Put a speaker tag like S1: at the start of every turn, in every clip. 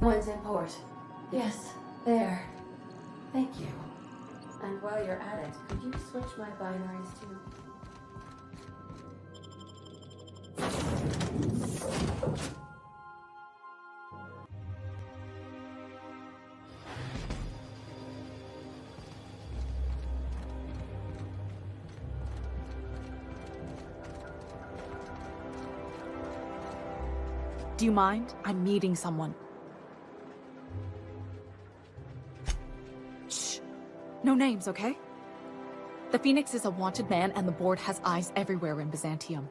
S1: One's in port. Yes, there. Thank you. And while you're at it, could you switch my binaries to...
S2: Do you mind? I'm meeting someone. Shh. No names, okay? The Phoenix is a wanted man, and the board has eyes everywhere in Byzantium.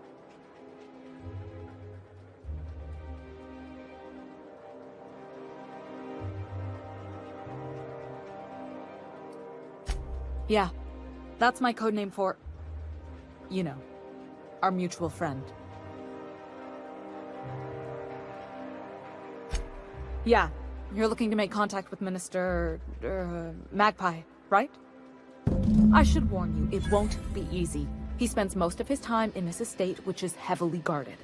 S2: Yeah, that's my codename for... you know, our mutual friend. Yeah, you're looking to make contact with Minister... Magpie, right? I should warn you, it won't be easy. He spends most of his time in this estate, which is heavily guarded.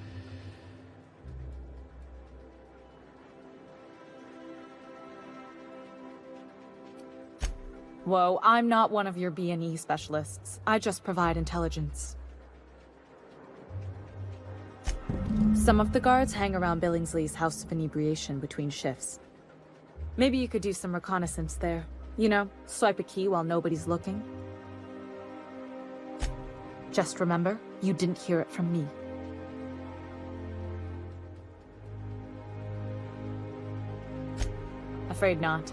S2: Whoa, I'm not one of your B&E specialists. I just provide intelligence. Some of the guards hang around Billingsley's House of Inebriation between shifts. Maybe you could do some reconnaissance there. You know, swipe a key while nobody's looking. Just remember, you didn't hear it from me. Afraid not.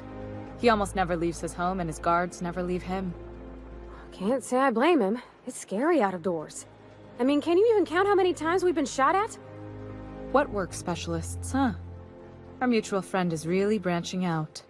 S2: He almost never leaves his home, and his guards never leave him.
S3: Can't say I blame him. It's scary out of doors. I mean, can you even count how many times we've been shot at?
S2: What work specialists, huh? Our mutual friend is really branching out.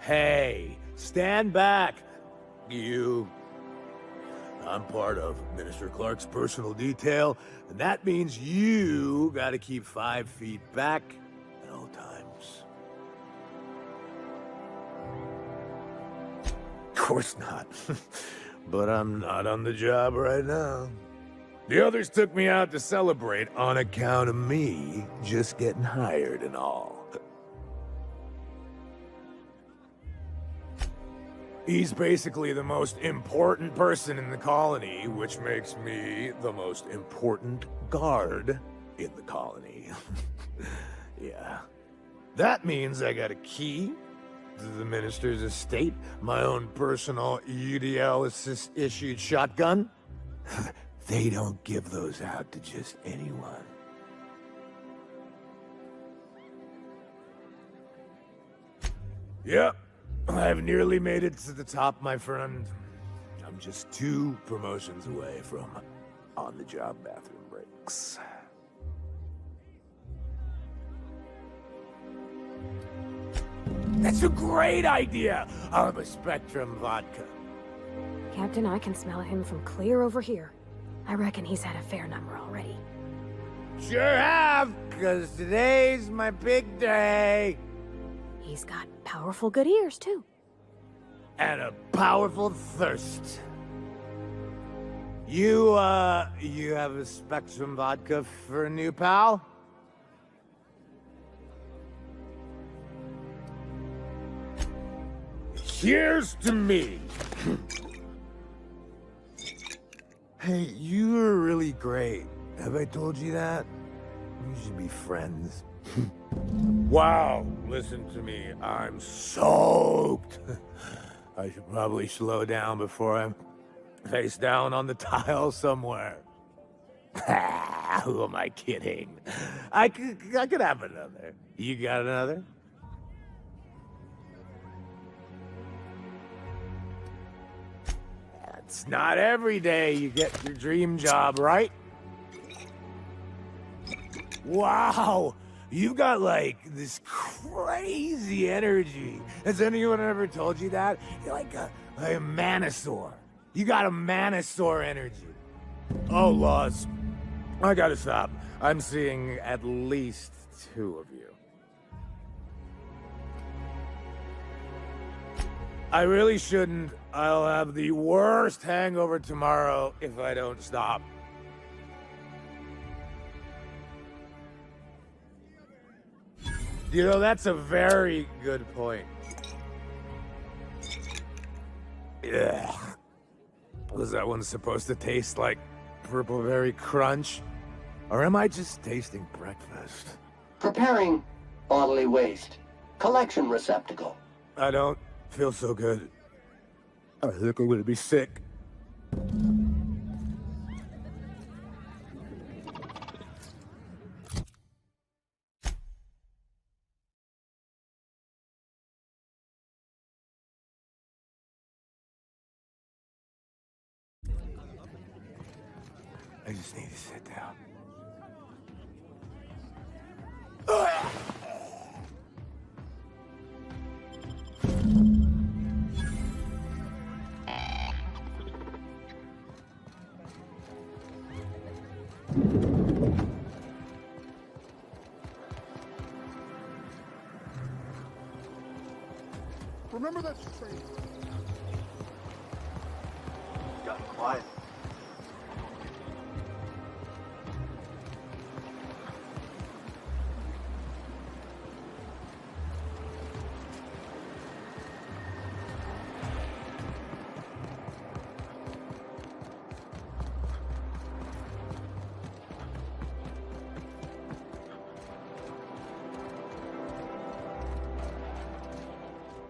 S4: Hey, stand back, you. I'm part of Minister Clark's personal detail, and that means you gotta keep 5 feet back at all times. Of course not. But I'm not on the job right now. The others took me out to celebrate on account of me just getting hired and all. He's basically the most important person in the colony, which makes me the most important guard in the colony. Yeah. That means I got a key to the minister's estate, my own personal UDL-issued shotgun. They don't give those out to just anyone. Yep. I've nearly made it to the top, my friend. I'm just 2 promotions away from on-the-job bathroom breaks. That's a great idea! I'll have a Spectrum vodka.
S3: Captain, I can smell him from clear over here. I reckon he's had a fair number already.
S4: Sure have, because today's my big day.
S3: He's got powerful good ears, too.
S4: And a powerful thirst. You have a Spectrum vodka for a new pal? Here's to me. Hey, you're really great. Have I told you that? We should be friends. Wow, listen to me. I'm soaked. I should probably slow down before I'm face down on the tile somewhere. Who am I kidding? I could have another. You got another? It's not every day you get your dream job, right? Wow, you got like this crazy energy. Has anyone ever told you that? You're like a Manosaur. You got a Manosaur energy. Oh, Laws. I gotta stop. I'm seeing at least 2 of you. I really shouldn't. I'll have the worst hangover tomorrow if I don't stop. You know, that's a very good point. Yeah. Was that one supposed to taste like Purple Berry Crunch? Or am I just tasting breakfast?
S5: Preparing bodily waste. Collection receptacle.
S4: I don't feel so good. I think I'm gonna be sick. I just need to sit down.
S6: Remember that train?
S5: Got quiet.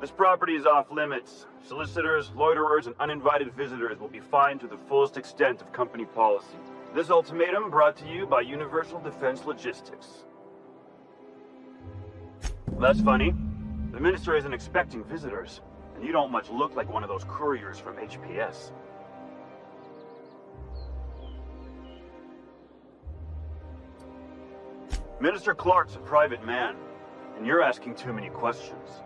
S7: This property is off limits. Solicitors, loiterers, and uninvited visitors will be fined to the fullest extent of company policy. This ultimatum brought to you by Universal Defense Logistics. That's funny. The minister isn't expecting visitors, and you don't much look like one of those couriers from HPS. Minister Clark's a private man, and you're asking too many questions.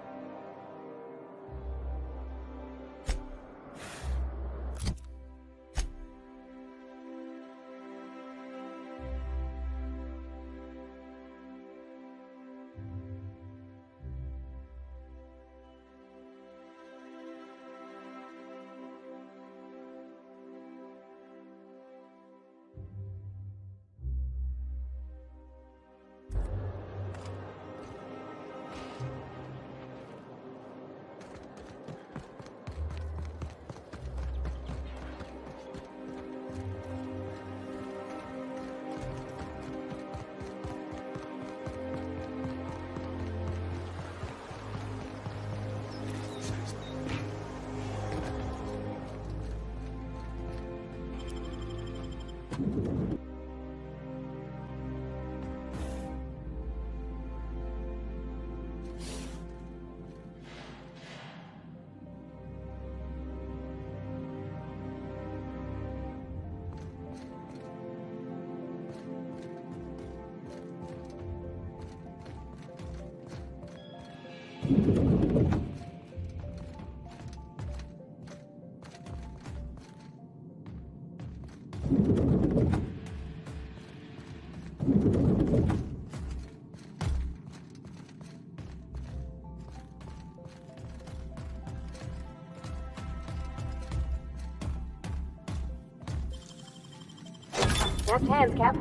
S3: Deft hands, Cap.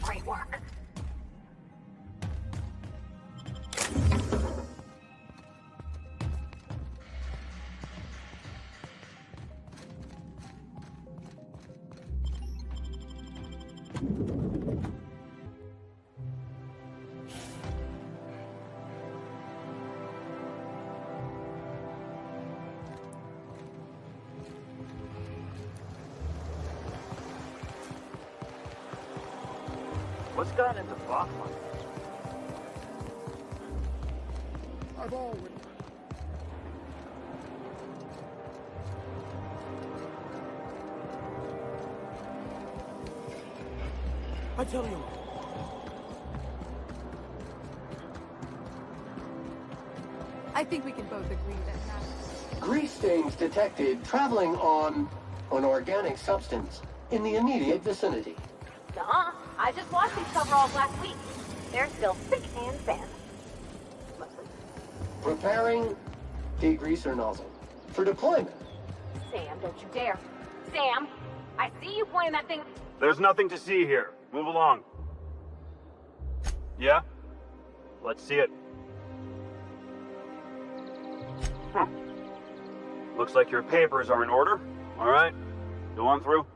S3: Great work.
S7: What's gotten into Bachman?
S6: I've always... I tell you...
S2: I think we can both agree that
S5: Grease stains detected traveling on an organic substance in the immediate vicinity.
S3: Nuh-uh. I just washed these coveralls last week. They're still thick and sand. Mostly.
S5: Preparing degreaser nozzle for deployment.
S3: Sam, don't you dare. Sam, I see you pointing that thing.
S7: There's nothing to see here. Move along. Yeah? Let's see it. Looks like your papers are in order. All right. Go on through.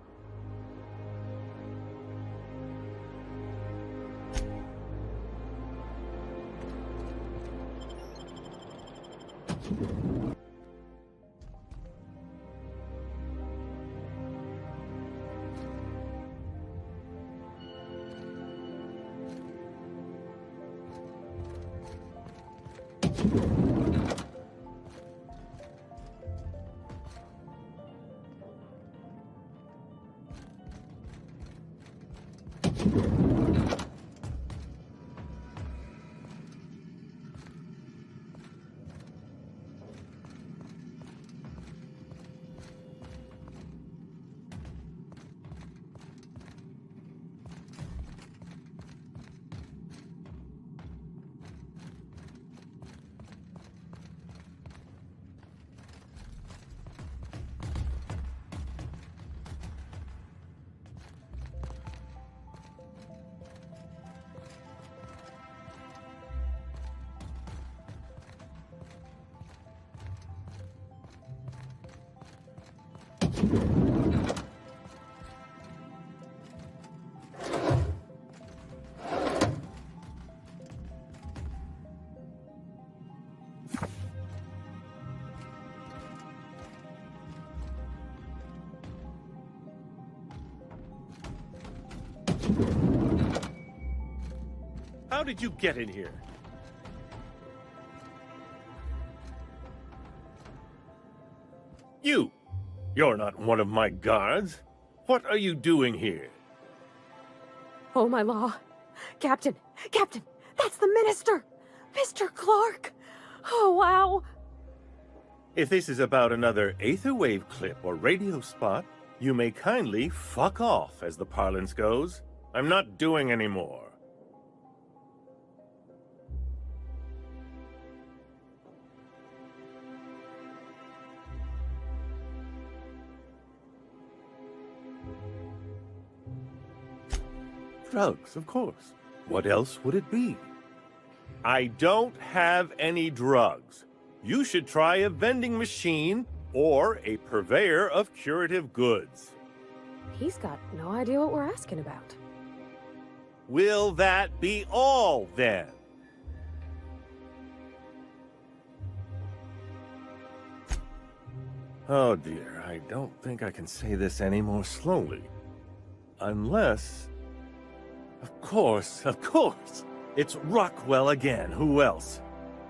S6: How did you get in here? You're not one of my guards. What are you doing here?
S3: Oh, my law. Captain! Captain! That's the minister! Mr. Clark! Oh, wow!
S6: If this is about another Aetherwave clip or radio spot, you may kindly fuck off, as the parlance goes. I'm not doing any more. Drugs, of course. What else would it be? I don't have any drugs. You should try a vending machine or a purveyor of curative goods.
S3: He's got no idea what we're asking about.
S6: Will that be all, then? Oh dear, I don't think I can say this any more slowly. Unless... Of course, of course. It's Rockwell again. Who else?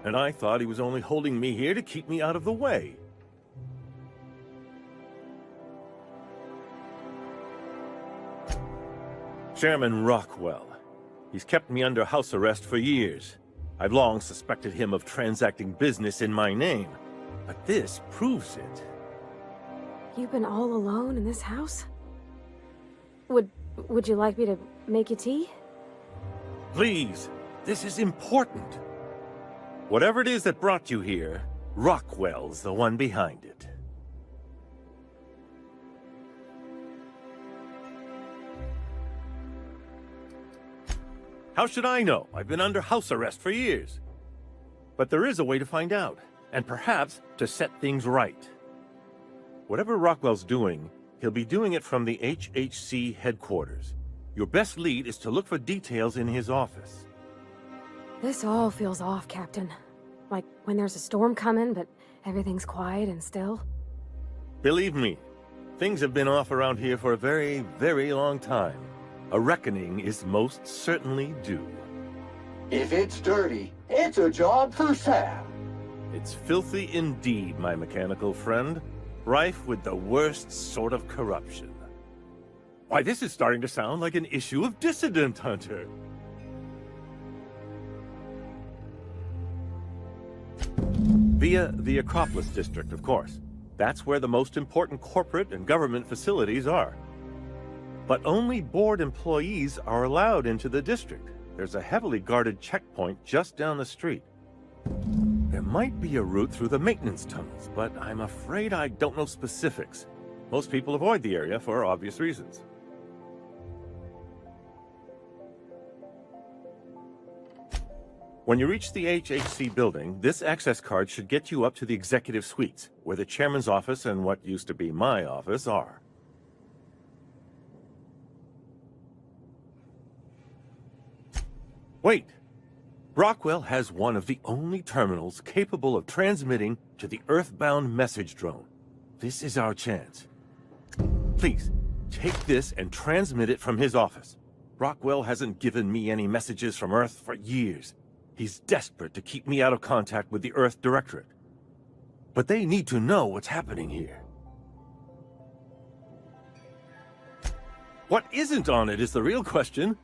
S6: And I thought he was only holding me here to keep me out of the way. Chairman Rockwell. He's kept me under house arrest for years. I've long suspected him of transacting business in my name, but this proves it.
S3: You've been all alone in this house? Would you like me to make you tea?
S6: Please, this is important. Whatever it is that brought you here, Rockwell's the one behind it. How should I know? I've been under house arrest for years. But there is a way to find out, and perhaps to set things right. Whatever Rockwell's doing, he'll be doing it from the HHC headquarters. Your best lead is to look for details in his office.
S3: This all feels off, Captain. Like when there's a storm coming, but everything's quiet and still.
S6: Believe me, things have been off around here for a very, very long time. A reckoning is most certainly due.
S5: If it's dirty, it's a job for Sam.
S6: It's filthy indeed, my mechanical friend. Rife with the worst sort of corruption. Why, this is starting to sound like an issue of Dissident Hunter. Via the Acropolis District, of course. That's where the most important corporate and government facilities are. But only board employees are allowed into the district. There's a heavily guarded checkpoint just down the street. There might be a route through the maintenance tunnels, but I'm afraid I don't know specifics. Most people avoid the area for obvious reasons. When you reach the HHC building, this access card should get you up to the executive suites, where the chairman's office and what used to be my office are. Wait! Rockwell has one of the only terminals capable of transmitting to the Earthbound message drone. This is our chance. Please, take this and transmit it from his office. Rockwell hasn't given me any messages from Earth for years. He's desperate to keep me out of contact with the Earth Directorate. But they need to know what's happening here. What isn't on it is the real question.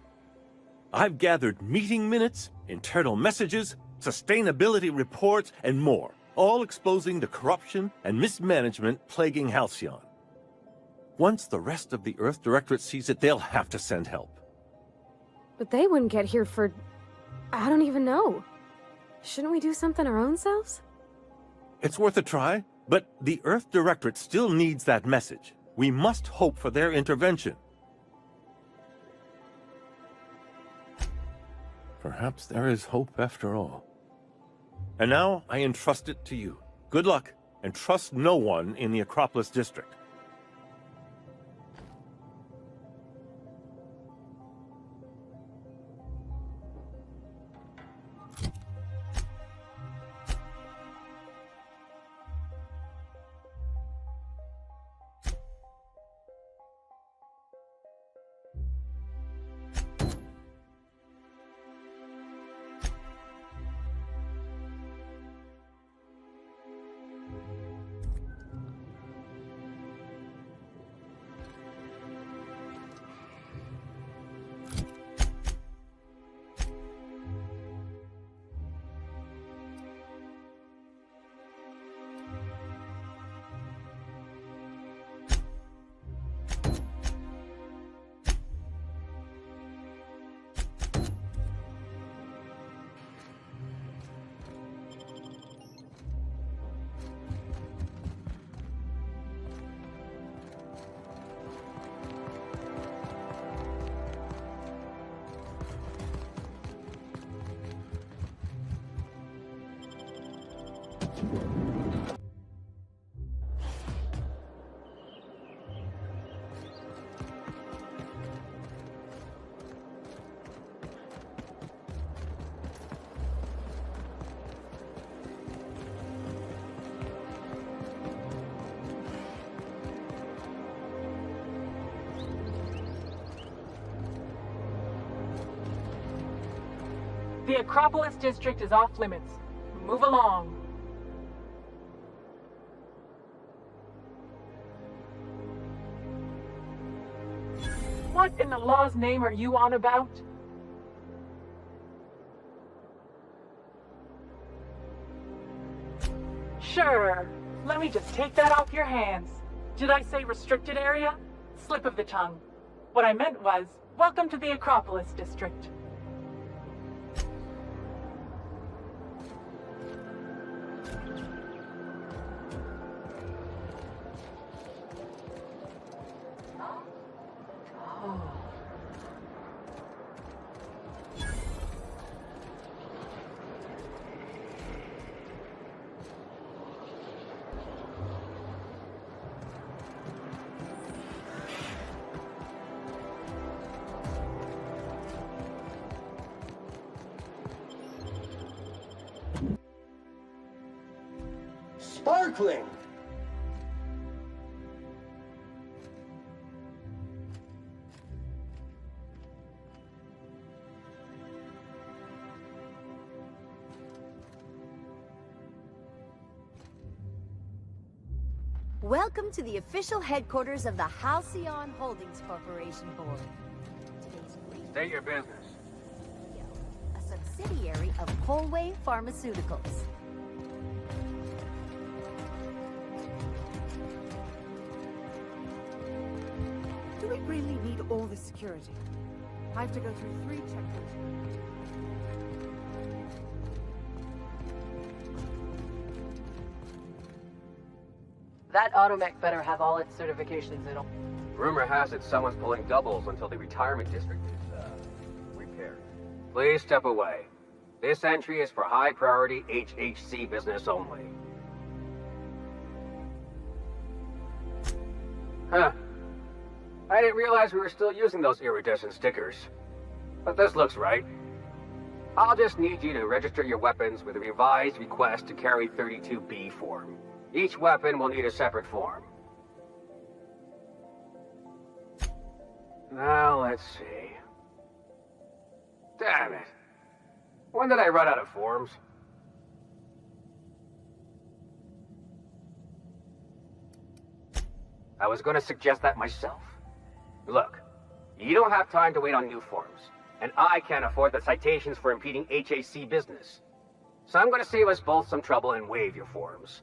S6: I've gathered meeting minutes, internal messages, sustainability reports, and more, all exposing the corruption and mismanagement plaguing Halcyon. Once the rest of the Earth Directorate sees it, they'll have to send help.
S3: But they wouldn't get here for... I don't even know. Shouldn't we do something our own selves?
S6: It's worth a try, but the Earth Directorate still needs that message. We must hope for their intervention. Perhaps there is hope after all. And now I entrust it to you. Good luck, and trust no one in the Acropolis District.
S8: The Acropolis district is off limits. Move along. What in the law's name are you on about? Sure. Let me just take that off your hands. Did I say restricted area? Slip of the tongue. What I meant was, welcome to the Acropolis district.
S5: Sparkling!
S9: Welcome to the official headquarters of the Halcyon Holdings Corporation Board. Today's brief
S10: State your business.
S9: a subsidiary of Polway Pharmaceuticals.
S11: Do we really need all this security? I have to go through 3 checkpoints.
S12: That automech better have all its certifications in.
S10: Rumor has it someone's pulling doubles until the retirement district is, repaired. Please step away. This entry is for high-priority HHC business only. Huh. I didn't realize we were still using those iridescent stickers. But this looks right. I'll just need you to register your weapons with a revised request to carry 32B form. Each weapon will need a separate form. Now, let's see. Damn it. When did I run out of forms? I was going to suggest that myself. Look, you don't have time to wait on new forms, and I can't afford the citations for impeding HAC business. So I'm going to save us both some trouble and waive your forms.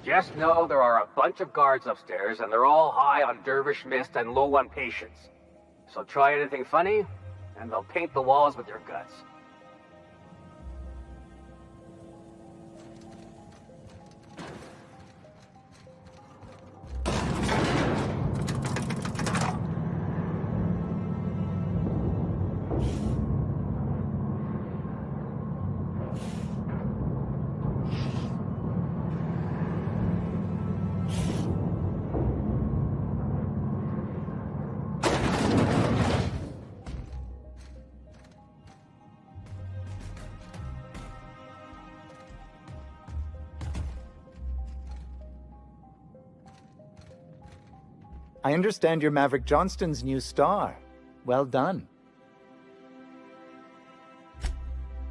S10: Just know there are a bunch of guards upstairs, and they're all high on dervish mist and low on patience. So try anything funny, and they'll paint the walls with your guts.
S13: I understand you're Maverick Johnston's new star. Well done.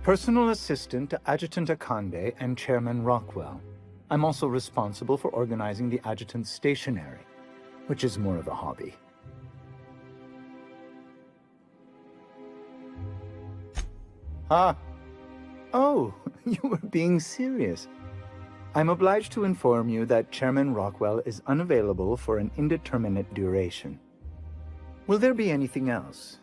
S13: Personal assistant to Adjutant Akande and Chairman Rockwell. I'm also responsible for organizing the adjutant's stationery, which is more of a hobby. Ah. Oh, you were being serious. I'm obliged to inform you that Chairman Rockwell is unavailable for an indeterminate duration. Will there be anything else?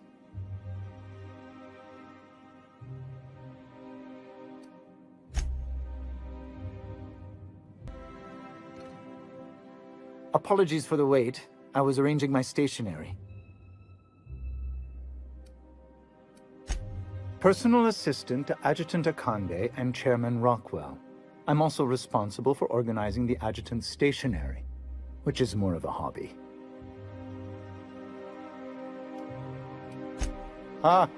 S13: Apologies for the wait. I was arranging my stationery. Personal assistant to Adjutant Akande and Chairman Rockwell. I'm also responsible for organizing the adjutant's stationery, which is more of a hobby. Ah.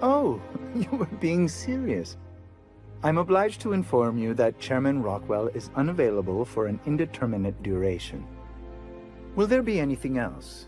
S13: Oh, you were being serious. I'm obliged to inform you that Chairman Rockwell is unavailable for an indeterminate duration. Will there be anything else?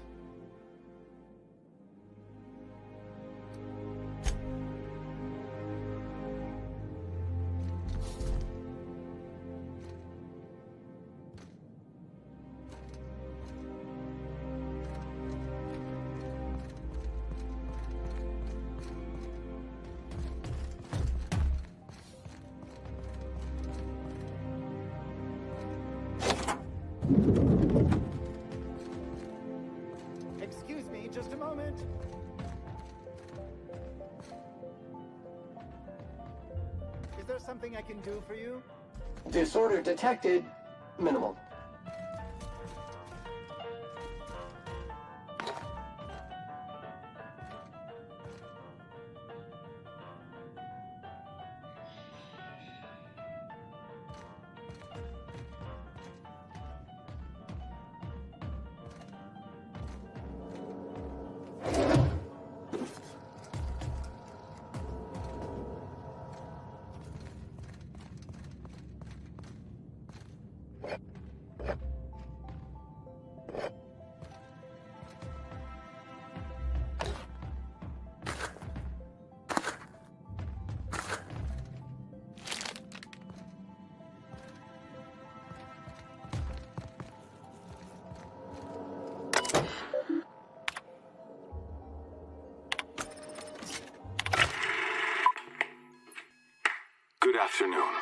S13: Excuse me, just a moment. Is there something I can do for you?
S5: Disorder detected. Minimal.
S14: Good afternoon.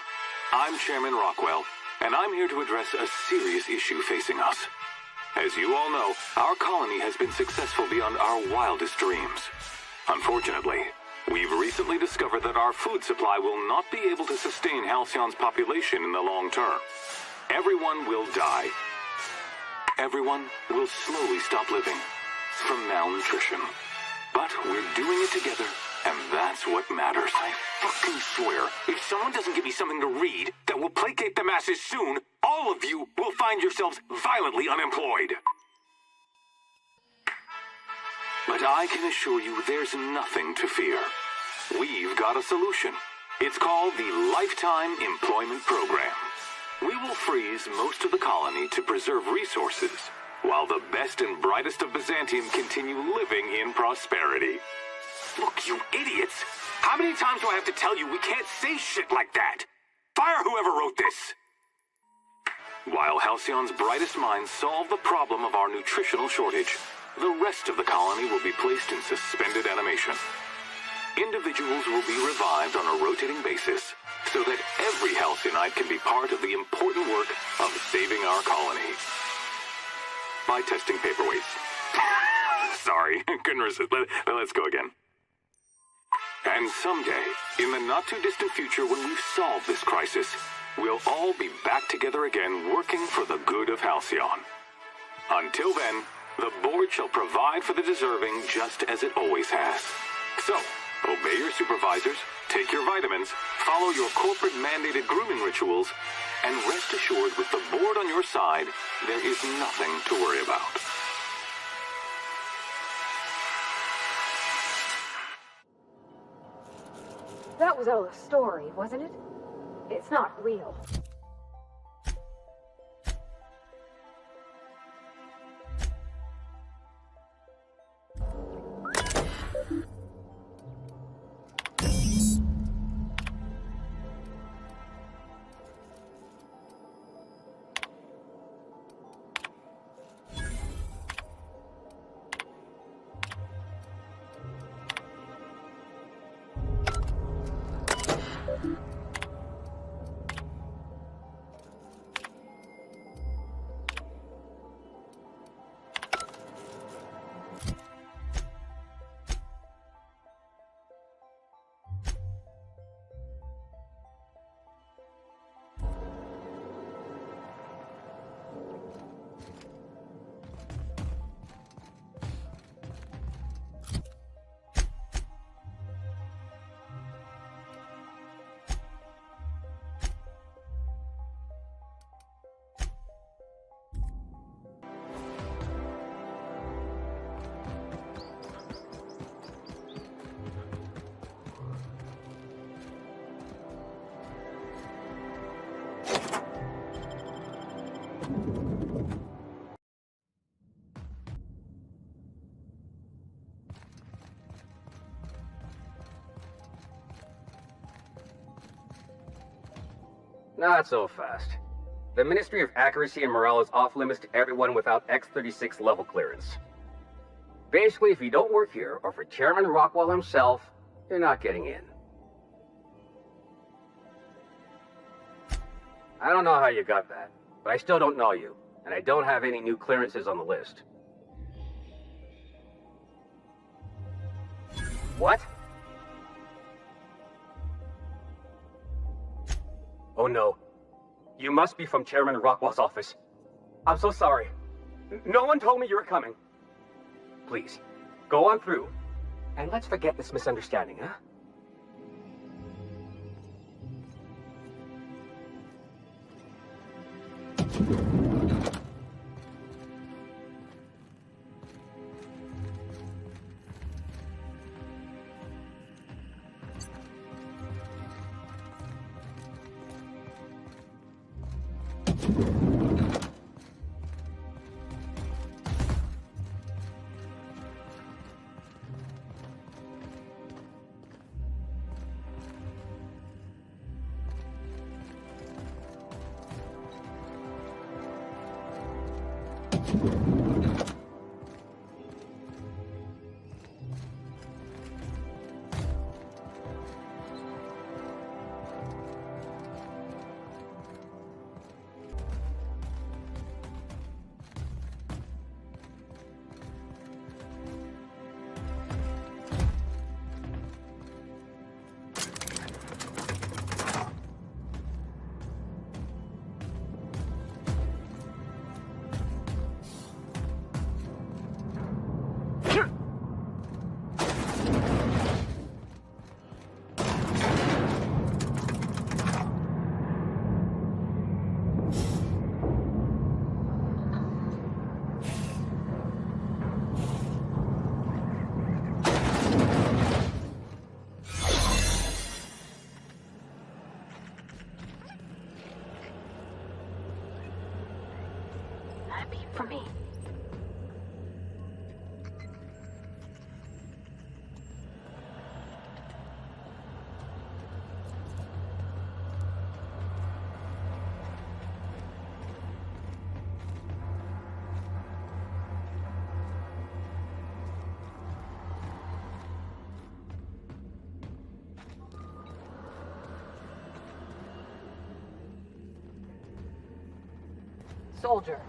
S14: I'm Chairman Rockwell, and I'm here to address a serious issue facing us. As you all know, our colony has been successful beyond our wildest dreams. Unfortunately, we've recently discovered that our food supply will not be able to sustain Halcyon's population in the long term. Everyone will die. Everyone will slowly stop living from malnutrition. But we're doing it together, and that's what matters. I fucking swear, if someone doesn't give me something to read that will placate the masses soon, all of you will find yourselves violently unemployed. But I can assure you there's nothing to fear. We've got a solution. It's called the Lifetime Employment Program. We will freeze most of the colony to preserve resources, while the best and brightest of Byzantium continue living in prosperity. Look, you idiots! How many times do I have to tell you we can't say shit like that? Fire whoever wrote this! While Halcyon's brightest minds solve the problem of our nutritional shortage, the rest of the colony will be placed in suspended animation. Individuals will be revived on a rotating basis, so that every Halcyonite can be part of the important work of saving our colony. By testing paperweights. Sorry, couldn't resist. Let's go again. And someday, in the not-too-distant future when we've solved this crisis, we'll all be back together again working for the good of Halcyon. Until then, the board shall provide for the deserving just as it always has. So, obey your supervisors, take your vitamins, follow your corporate-mandated grooming rituals, and rest assured with the board on your side, there is nothing to worry about.
S3: That was all a story, wasn't it? It's not real.
S10: Not so fast. The Ministry of Accuracy and Morale is off limits to everyone without X-36 level clearance. Basically, if you don't work here, or for Chairman Rockwell himself, you're not getting in. I don't know how you got that, but I still don't know you, and I don't have any new clearances on the list. What? Oh no. You must be from Chairman Rockwell's office. I'm so sorry. No one told me you were coming. Please, go on through, and let's forget this misunderstanding, huh?
S3: For me.
S12: Soldier.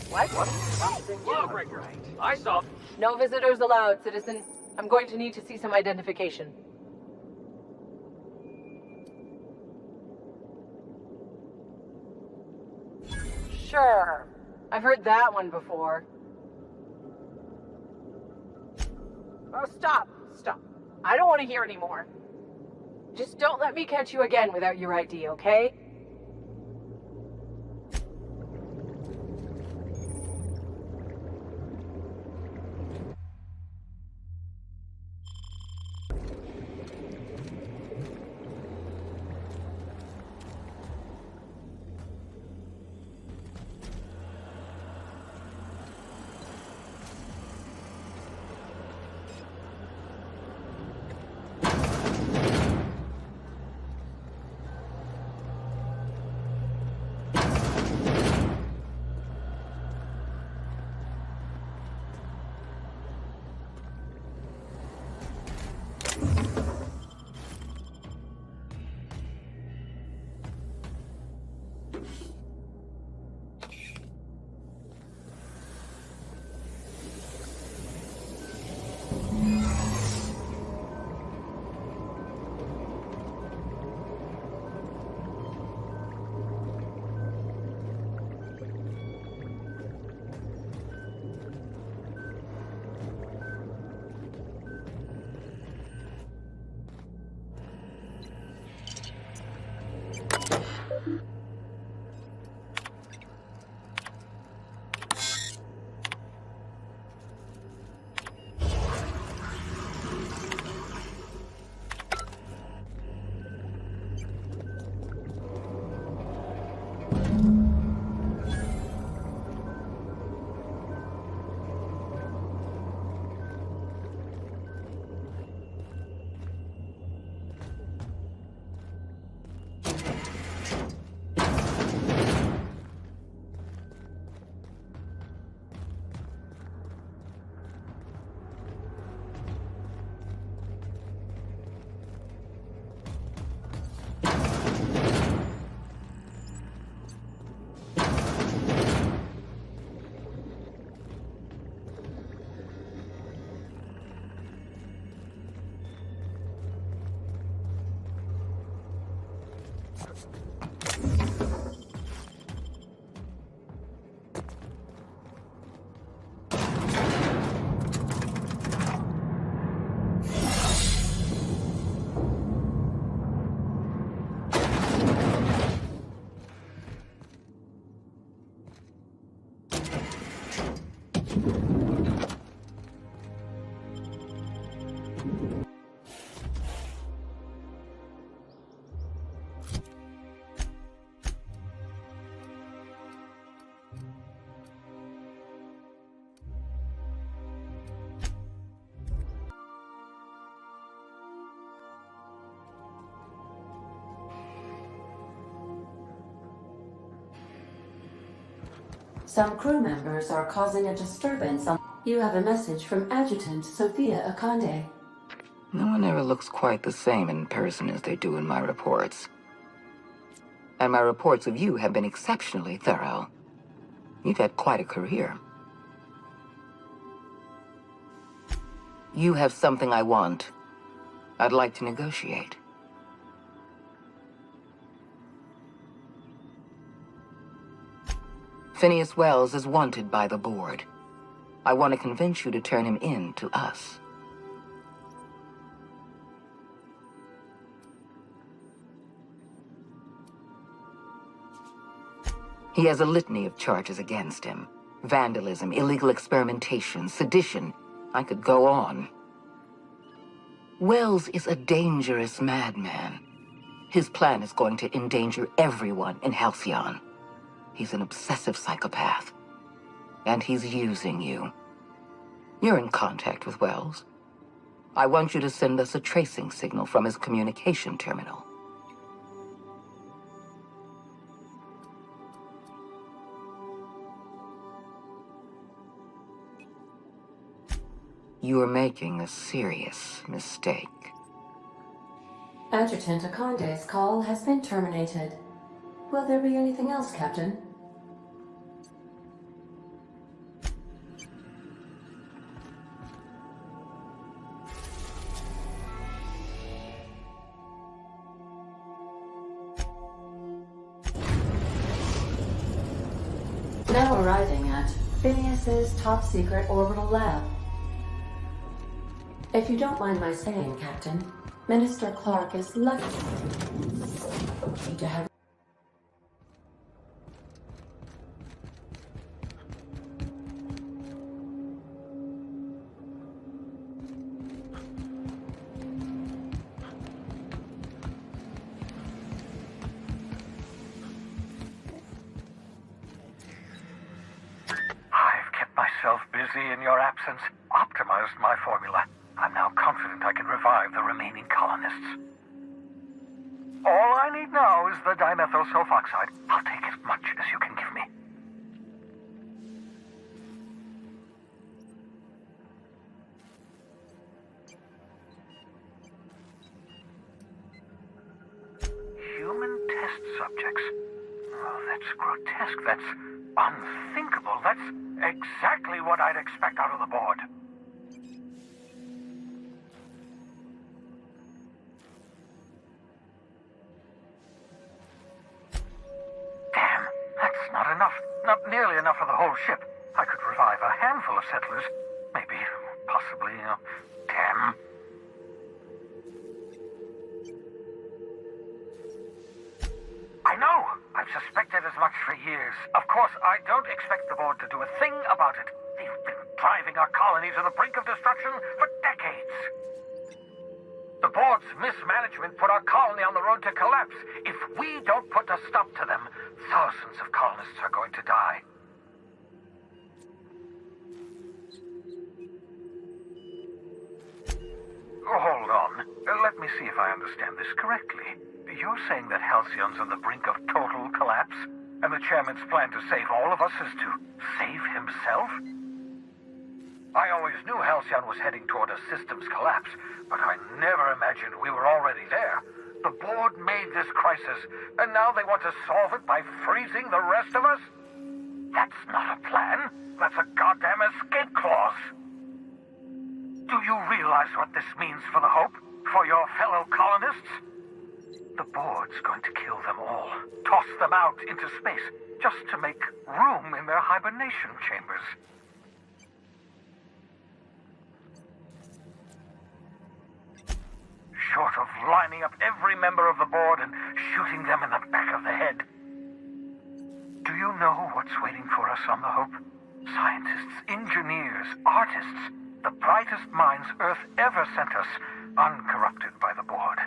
S12: What?
S10: Lawbreaker. I saw.
S12: No visitors allowed, citizen. I'm going to need to see some identification. Sure. I've heard that one before. Oh, stop. Stop. I don't want to hear anymore. Just don't let me catch you again without your ID, okay?
S1: Some crew members are causing a disturbance on... You have a message from Adjutant Sophia Akande.
S15: No one ever looks quite the same in person as they do in my reports. And my reports of you have been exceptionally thorough. You've had quite a career. You have something I want. I'd like to negotiate. Phineas Wells is wanted by the board. I want to convince you to turn him in to us. He has a litany of charges against him. Vandalism, illegal experimentation, sedition. I could go on. Wells is a dangerous madman. His plan is going to endanger everyone in Halcyon. He's an obsessive psychopath. And he's using you. You're in contact with Wells. I want you to send us a tracing signal from his communication terminal. You are making a serious mistake.
S1: Adjutant Akande's call has been terminated. Will there be anything else, Captain? Now arriving at Phineas's top-secret orbital lab. If you don't mind my saying, Captain, Minister Clark is lucky to have...
S16: I've kept myself busy in your absence, optimized my formula. I'm now confident I can revive the remaining colonists. All I need now is the dimethyl sulfoxide. I'll take as much as you can give me. Human test subjects. Oh, that's grotesque. That's unthinkable. That's exactly what I'd expect out of the board. Not enough. Not nearly enough for the whole ship. I could revive a handful of settlers. Maybe, possibly, 10. I know! I've suspected as much for years. Of course, I don't expect the board to do a thing about it. They've been driving our colony to the brink of destruction for decades. The board's mismanagement put our colony on the road to collapse. If we don't put a stop to them, thousands of colonists are going to die. Hold on. Let me see if I understand this correctly. You're saying that Halcyon's on the brink of total collapse, and the chairman's plan to save all of us is to save himself? I always knew Halcyon was heading toward a systems collapse, but I never imagined we were already there. The board made this crisis, and now they want to solve it by freezing the rest of us? That's not a plan. That's a goddamn escape clause. Do you realize what this means for the Hope? For your fellow colonists? The board's going to kill them all. Toss them out into space, just to make room in their hibernation chambers. Short of lining up every member of the board and shooting them in the back of the head. Do you know what's waiting for us on the Hope? Scientists, engineers, artists, the brightest minds Earth ever sent us, uncorrupted by the board.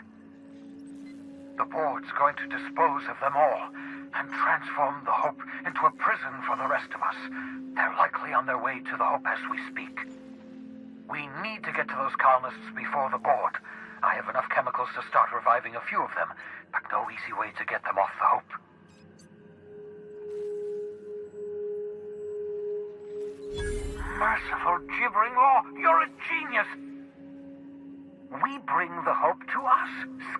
S16: The board's going to dispose of them all and transform the Hope into a prison for the rest of us. They're likely on their way to the Hope as we speak. We need to get to those colonists before the board. I have enough chemicals to start reviving a few of them, but no easy way to get them off the Hope. Merciful gibbering law, you're a genius! We bring the Hope to us.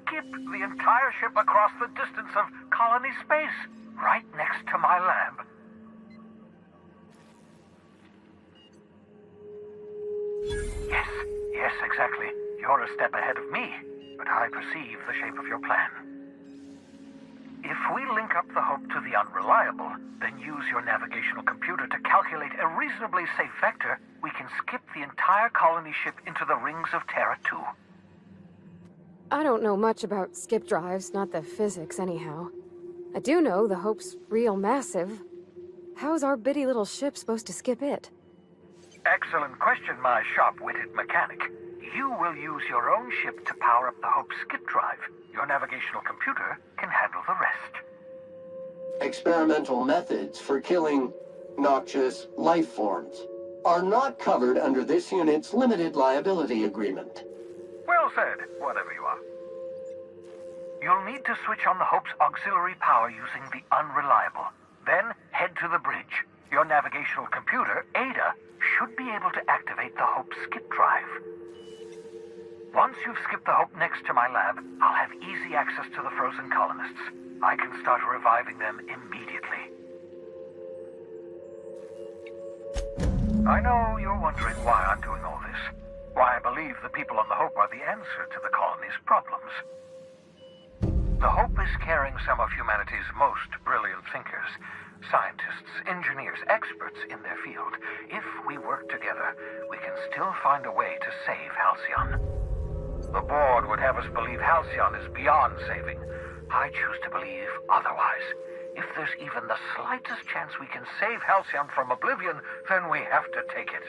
S16: Skip the entire ship across the distance of colony space, right next to my lab. Yes, exactly. You're a step ahead of me, but I perceive the shape of your plan. If we link up the Hope to the Unreliable, then use your navigational computer to calculate a reasonably safe vector, we can skip the entire colony ship into the rings of Terra 2.
S3: I don't know much about skip drives, not the physics anyhow. I do know the Hope's real massive. How's our bitty little ship supposed to skip it?
S16: Excellent question, my sharp-witted mechanic. You will use your own ship to power up the Hope's skip drive. Your navigational computer can handle the rest.
S5: Experimental methods for killing noxious life forms are not covered under this unit's limited liability agreement.
S16: Well said, whatever you are. You'll need to switch on the Hope's auxiliary power using the Unreliable. Then head to the bridge. Your navigational computer, Ada, should be able to activate the Hope's skip drive. Once you've skipped the Hope next to my lab, I'll have easy access to the frozen colonists. I can start reviving them immediately. I know you're wondering why I'm doing all this. Why I believe the people on the Hope are the answer to the colony's problems. The Hope is carrying some of humanity's most brilliant thinkers. Scientists, engineers, experts in their field. If we work together, we can still find a way to save Halcyon. The board would have us believe Halcyon is beyond saving. I choose to believe otherwise. If there's even the slightest chance we can save Halcyon from oblivion, then we have to take it.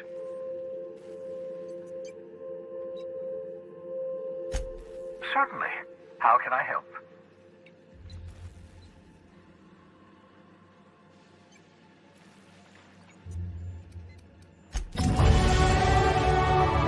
S16: Certainly. How can I help?